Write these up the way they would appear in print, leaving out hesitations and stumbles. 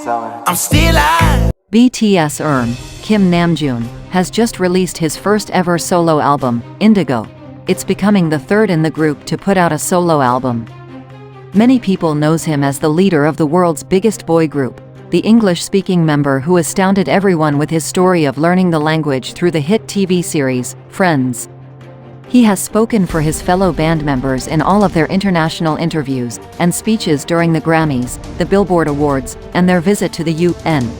I'm still alive. BTS Kim Namjoon has just released his first ever solo album, Indigo. It's becoming the third in the group to put out a solo album. Many people knows him as the leader of the world's biggest boy group, the English-speaking member who astounded everyone with his story of learning the language through the hit TV series, Friends. He has spoken for his fellow band members in all of their international interviews and speeches during the Grammys, the Billboard Awards, and their visit to the UN.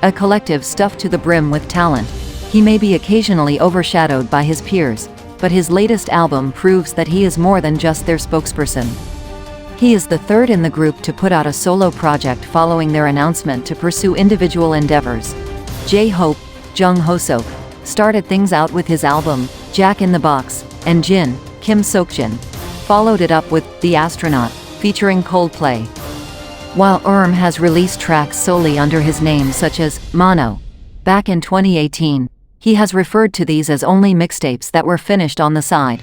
A collective stuffed to the brim with talent. He may be occasionally overshadowed by his peers, but his latest album proves that he is more than just their spokesperson. He is the third in the group to put out a solo project following their announcement to pursue individual endeavors. Jhope, Jung started things out with his album, Jack in the Box, and Jin, Kim Seokjin, followed it up with The Astronaut, featuring Coldplay. While has released tracks solely under his name such as Mono. Back in 2018, he has referred to these as only mixtapes that were finished on the side.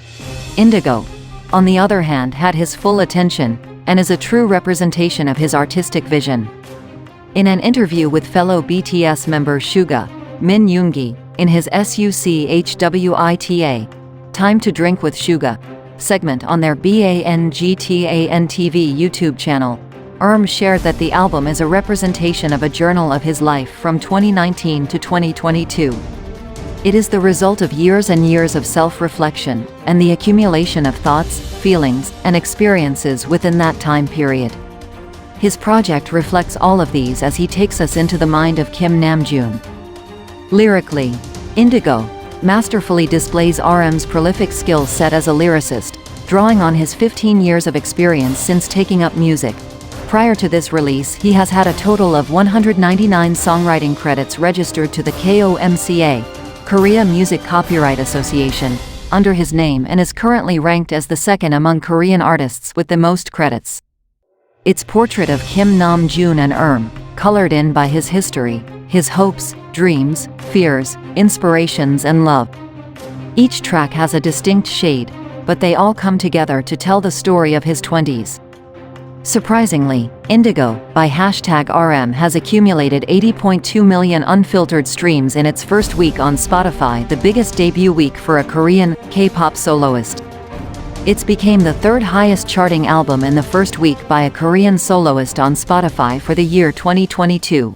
Indigo, on the other hand, had his full attention, and is a true representation of his artistic vision. In an interview with fellow BTS member SUGA, Min Yoongi, in his SUGHWITA, Time to Drink with SUGA segment on their BANGTAN TV YouTube channel, shared that the album is a representation of a journal of his life from 2019 to 2022. It is the result of years and years of self-reflection, and the accumulation of thoughts, feelings, and experiences within that time period. His project reflects all of these as he takes us into the mind of Kim Namjoon. Lyrically, Indigo masterfully displays RM's prolific skill set as a lyricist, drawing on his 15 years of experience since taking up music. Prior to this release, he has had a total of 199 songwriting credits registered to the KOMCA, Korea Music Copyright Association, under his name, and is currently ranked as the second among Korean artists with the most credits. Its portrait of Kim Namjoon and colored in by his history, his hopes, dreams, fears, inspirations, and love. Each track has a distinct shade, but they all come together to tell the story of his 20s. Surprisingly, Indigo, by #RM, has accumulated 80.2 million unfiltered streams in its first week on Spotify, the biggest debut week for a Korean K-pop soloist. It became the third highest charting album in the first week by a Korean soloist on Spotify for the year 2022.